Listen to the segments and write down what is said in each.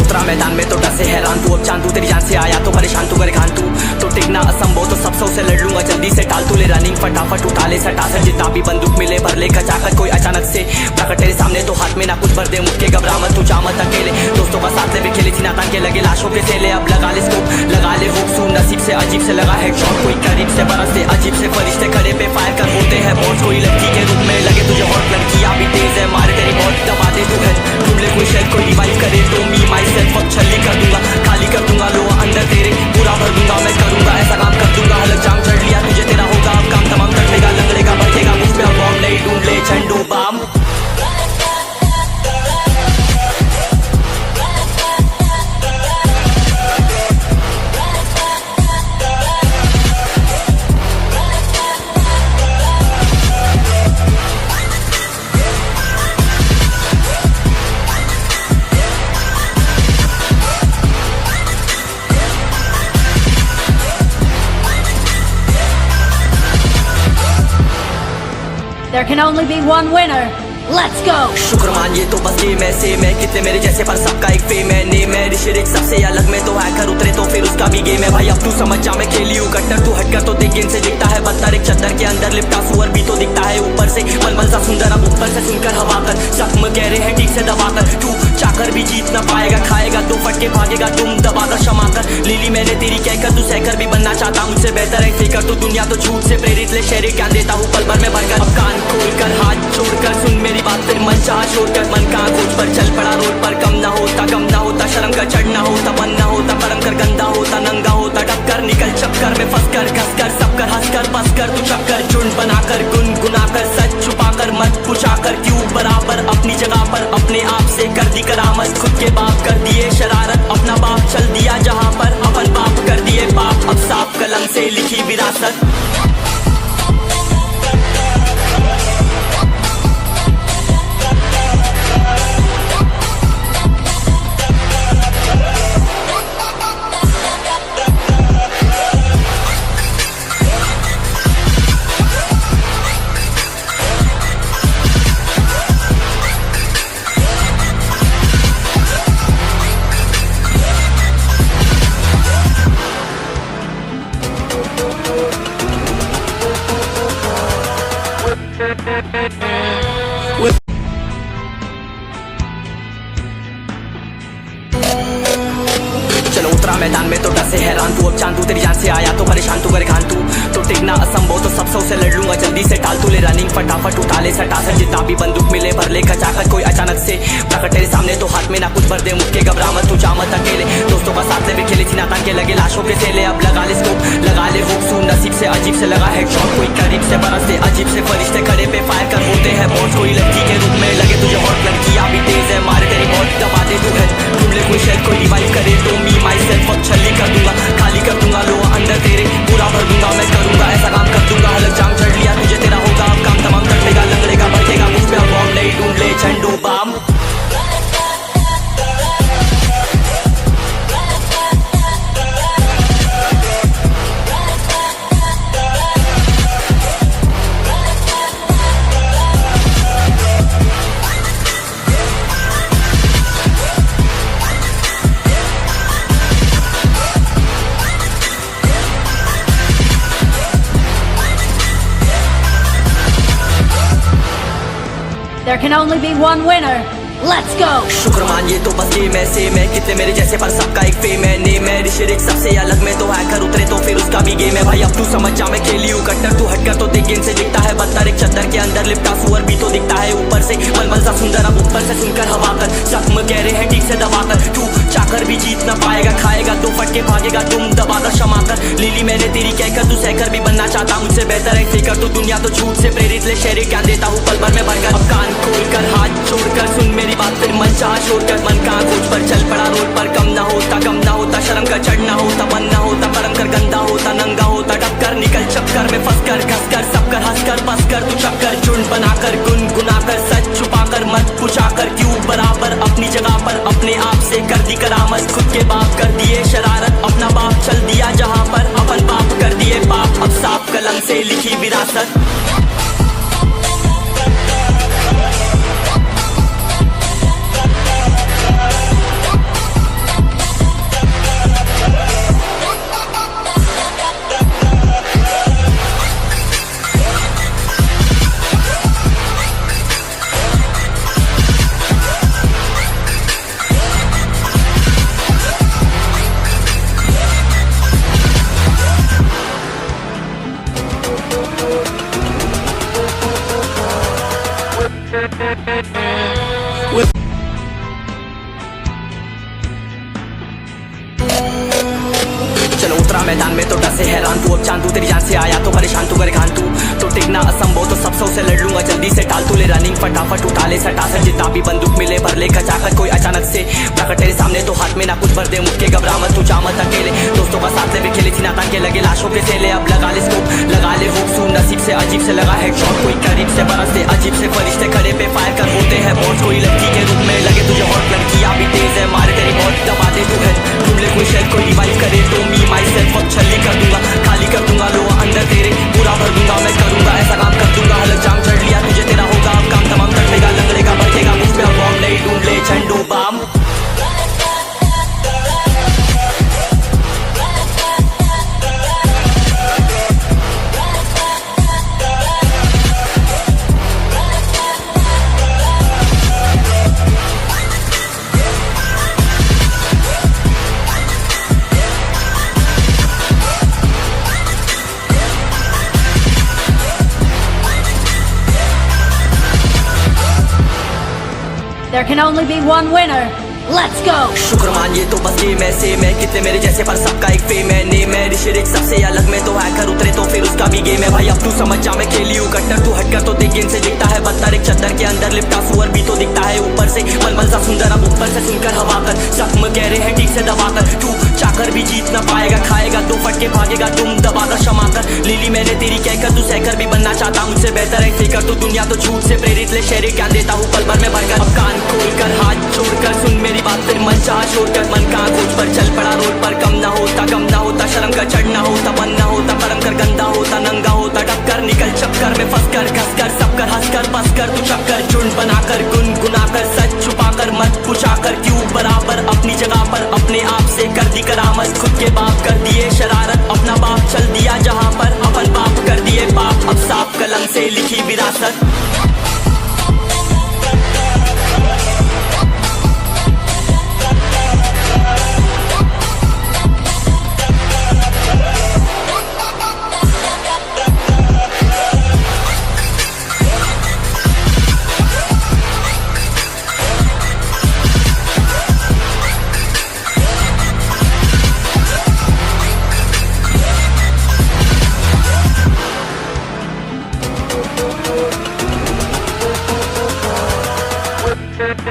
उतरा मैदान में तो डर से हैरान तू, अब चांद तू तेरी जान से आया तो परेशान तू करे खान तू तो टिकना असंभव तो सब सौ से लड़ लूंगा जल्दी से टाल तू ले रनिंग फटाफट उठा ले सटा सर जितना भी बंदूक मिले भर ले खचाकर कोई अचानक से प्रकट तेरे सामने तो हाथ में ना कुछ भर दे मुझके घबरा मत तू जा मत अकेले दोस्तों का साथ ले भी खेली थी नाता के लगे लाशों के सेले अब लगा ले स्कोप लगा ले होप सू नसीब से अजीब से लगा है शॉट कोई करीब से बरसते अजीब से फरिश्ते खड़े पे फायर कर बोलते हैं बहुत कोई लड़की के रूप में लगे तुझे हॉट लड़कियां भी तेज है मारे तेरी बहुत दबा दे तू है ढूंढ ले कोई शेर कोई रिवाइव करे तो मी माई सेल्फ अब छल्ली कर दूंगा खाली कर दूंगा लो अंदर तेरे पूरा भर दूंगा मैं करूंगा ऐसा काम कर दूंगा हलक जाम चढ़ लिया तुझे तेरा होगा अब काम तमाम तड़पेगा लंगड़ेगा बढ़ेगा मुझ पे अब बॉम्ब नहीं ढूंढ ले झंडू balm There can only be one winner. Let's go. शुक्र मानिए तो बस गेम ऐसे मैं कितने मेरे जैसे पर सबका एक फेम है नेम है ऋषिरिक सबसे अलग में तो हैकर उतरे तो फिर उसका भी गेम है भाई अब तू समझ जा मैं खेली हूँ कट्टर तू हटकर तो देख गेम से दिखता है बदतर एक चद्दर के अंदर लिपटा सुअर भी तो दिखता है ऊपर से मलमल सा सुंदर अब ऊपर से सुनकर हवा कर जख्म कह रहे हैं ठीक से दबाकर तू चाकर भी जीत ना पाएगा खाएगा दो फटके भागेगा तुम दबाकर क्षमा कर लीली मैंने तेरी कहकर तू सहकर भी बनना चाहता मुझसे बेहतर है फेकर तो दुनिया तो झूठ से प्रेरित ले शेरे क्या देता हूँ पल भर में भरकर अब कान खोलकर हाथ छोड़कर सुन मेरी बात फिर मन चाह छोड़कर मन का खोज पर चल पड़ा रोड पर कम ना होता शर्म का चढ़ना होता बन ना होता परम कर गंदा होता नंगा होता टक्कर निकल चक्कर में फंस कर घस कर सब कर हंस कर बस कर तू चक्कर झुंड बनाकर गुनगुनाकर सच छुपाकर मत पूछाकर क्यों बराबर अपनी जगह पर अपने आप से कर दी करामत खुद के बाप कर दिए शरारत अपना बाप चल दिया जहाँ पर अपन बाप कर दिए बाप अब साफ कलम से लिखी विरासत चलो उतरा मैदान में तो डर से हैरान तू अब चांद तू तेरी जान से आया तो परेशान तू करे खान तू तो टिकना असंभव तो सब सौ से लड़ लूंगा जल्दी से टाल तू ले रनिंग फटाफट उठा ले सटा सर जितना भी बंदूक मिले भर ले खचाकर कोई अचानक से प्रकट तेरे सामने तो हाथ में ना कुछ भर दे मुझके घबरा मत तू जा मत अकेले दोस्तों का साथ ले भी खेली थी नाता के लगे लाशों के सेले अब लगा ले स्कोप लगा ले होप सू नसीब से अजीब से लगा है शॉट कोई करीब से बरसते अजीब से फरिश्ते खड़े पे फायर कर बोलते हैं बहुत कोई लड़की के रूप में लगे तुझे हॉट लड़कियां भी तेज है मारे तेरी बहुत दबा दे तू है ढूंढ ले कोई शेर कोई रिवाइव करे तो मी माई सेल्फ अब छल्ली कर दूंगा खाली कर दूंगा लो अंदर तेरे पूरा भर दूंगा मैं करूंगा ऐसा काम कर दूंगा हलक जाम चढ़ लिया तुझे तेरा होगा अब काम तमाम तड़पेगा लंगड़ेगा बढ़ेगा मुझ पे अब बॉम्ब नहीं ढूंढ ले झंडू balm There can only be one winner. Let's go. शुक्र मानिए तो बस गेम ऐसे मैं कितने मेरे जैसे पर सबका एक फेम है नेम है ऋषिरिक सबसे अलग में तो हैकर उतरे तो फिर उसका भी गेम है भाई अब तू समझ जा मैं खेली हूँ कट्टर तू हटकर तो देख गेम से दिखता है बदतर एक चद्दर के अंदर लिपटा सुअर भी तो दिखता है ऊपर से मलमल सा सुंदर अब ऊपर से सुनकर हवा कर जख्म कह रहे हैं ठीक से दबाकर तू चाकर भी जीत ना पाएगा खाएगा दो फटके भागेगा तुम दबाकर क्षमा कर लीली मैंने तेरी कहकर तू सहकर भी बनना चाहता मुझसे बेहतर है फेकर तो दुनिया तो झूठ से प्रेरित ले शेरे क्या देता हूँ पल भर में भरकर अब कान खोलकर हाथ छोड़कर सुन मेरी बात फिर मन चाह छोड़कर मन का खोज पर चल पड़ा रोड पर कम ना होता शर्म का चढ़ना होता बन ना होता परम कर गंदा होता नंगा होता टक्कर निकल चक्कर में फंस कर घस कर सब कर हंस कर बस कर तू चक्कर झुंड बनाकर गुनगुनाकर सच छुपाकर मत पूछाकर क्यों बराबर अपनी जगह पर अपने आप से कर दी करामत खुद के बाप कर दिए शरारत अपना बाप चल दिया जहाँ पर अपन बाप कर दिए बाप अब साफ कलम से लिखी विरासत चलो उतरा मैदान में तो डर से हैरान तू, अब चांद तू तेरी जान से आया तो परेशान तू करे खान तू तो टिकना असंभव तो सब से लड़ लूंगा जल्दी से टाल तू ले रनिंग फटाफट उठा ले सटा सट जितना भी बंदूक मिले भर ले खचाखत कोई अचानक से प्रकट तेरे सामने तो हाथ में ना कुछ भर दे मुझके घबरा मत तू जा मत अकेले दोस्तों का साथ ले भी खेले थी नाता के लगे लाशों के सेले अब लगा ले स्कोप लगा ले होप सू नसीब से अजीब से लगा हेडशॉट कोई करीब से बरसते अजीब से फरिश्ते खड़े पे फायर कर होते हैं बहुत कोई लड़की के रूप में लगे तुझे और लड़कियां भी तेज है मारे तेरी बहुत दबा दे तू है ढूंढ ले कोई शेर कोई रिवाइव करे तो मी माई सेल्फ अब छल्ली कर दूंगा खाली कर दूंगा लो अंदर तेरे पूरा भर दूंगा मैं करूंगा ऐसा काम कर दूंगा हलक जाम चढ़ लिया तुझे तेरा होगा अब काम तमाम तड़पेगा लंगड़ेगा बढ़ेगा मुझ पे अब बॉम्ब नहीं ढूंढ ले झंडू balm There can only be one winner. Let's go! शुक्र मानिए तो बस गेम ऐसे मैं कितने मेरे जैसे पर सबका एक फेम है नेम है ऋषिरिक सबसे अलग में तो हैकर उतरे तो फिर उसका भी गेम है भाई अब तू समझ जा मैं खेली हूँ कट्टर तू हटकर तो देख गेम से दिखता है बदतर एक चद्दर के अंदर लिपटा सुअर भी तो दिखता है ऊपर से मलमल सा सुंदर अब ऊपर से सुनकर हवा कर जख्म कह रहे हैं ठीक से दबाकर तू चाकर भी जीत ना पाएगा खाएगा दो फटके भागेगा तुम दबाकर क्षमा कर लीली मैंने तेरी कहकर तू सहकर भी बनना चाहता मुझसे बेहतर है फेकर तो दुनिया तो झूठ से प्रेरित ले शेरे क्या देता हूँ पल भर में भरकर अब कान खोलकर हाथ छोड़कर सुन मेरी बात फिर मन चाह छोड़कर मन कहाँ खोज पर चल पड़ा रोड पर कम ना होता शर्म का चढ़ना होता बन ना होता परम कर गंदा होता नंगा होता टक्कर निकल चक्कर में फंस कर घस कर सब कर हंस कर बस कर तू चक्कर झुंड बनाकर गुनगुनाकर सच छुपाकर मत पूछाकर क्यों बराबर अपनी जगह पर अपने आप से कर दी करामत खुद के बाप कर दिए शरारत अपना बाप चल दिया जहाँ पर अपन बाप कर दिए बाप अब साफ कलम से लिखी विरासत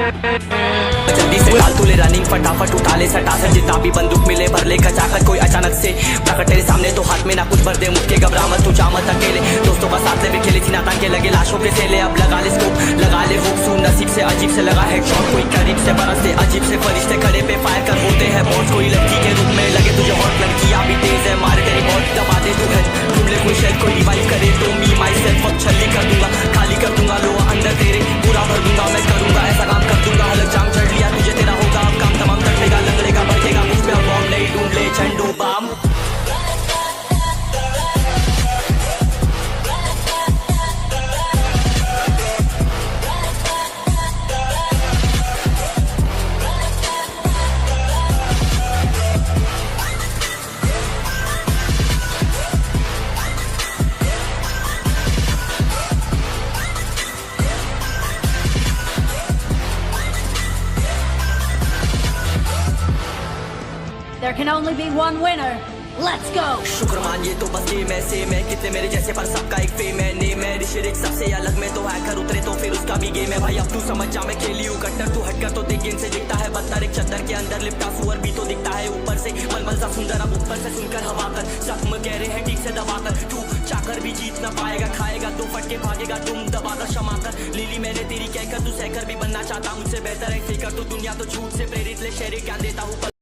जल्दी से डाल तू ले रनिंग फटाफट उठा ले सटा सट जितना भी बंदूक मिले भर ले खचाखत कोई अचानक से प्रकट तेरे सामने तो हाथ में ना कुछ भर दे मुझके घबरा मत तू जा मत अकेले दोस्तों का साथ ले भी खेली थी नाता के लगे लाशों के सेले अब लगा ले स्कोप लगा ले होप सू नसीब से अजीब से लगा हेडशॉट कोई करीब से बरसते अजीब से फरिश्ते खड़े पे फायर कर होते हैं बहुत कोई लड़की के रूप में लगे तुझे और लड़कियां भी तेज है मारे तेरी बहुत दबा दे तू है ढूंढ ले कोई शेर कोई रिवाइव करे तो मी माई सेल्फ अब छल्ली कर दूंगा खाली कर दूंगा लो अंदर तेरे पूरा भर दूंगा मैं करूंगा ऐसा काम कर दूंगा हलक जाम चढ़ लिया तुझे तेरा होगा अब काम तमाम तड़पेगा लंगड़ेगा बढ़ेगा मुझ पे अब बॉम्ब नहीं ढूंढ ले झंडू balm There can only be one winner. Let's go! शुक्र मानिए तो बस गेम ऐसे मैं कितने मेरे जैसे पर सबका एक फेम है नेम है ऋषिरिक सबसे अलग में तो हैकर उतरे तो फिर उसका भी गेम है भाई अब तू समझ जा मैं खेली हूँ कट्टर तू हटकर तो देख गेम से दिखता है बदतर एक चद्दर के अंदर लिपटा सुअर भी तो दिखता है ऊपर से मलमल सा सुंदर अब ऊपर से सुनकर हवा कर जख्म कह रहे हैं ठीक से दबाकर तू चाकर भी जीत ना पाएगा खाएगा दो फटके भागेगा तुम दबाकर क्षमा कर लीली मैंने तेरी कहकर तू सहकर भी बनना चाहता मुझसे बेहतर है फेकर तो दुनिया तो झूठ से प्रेरित ले शेरे क्या देता हूँ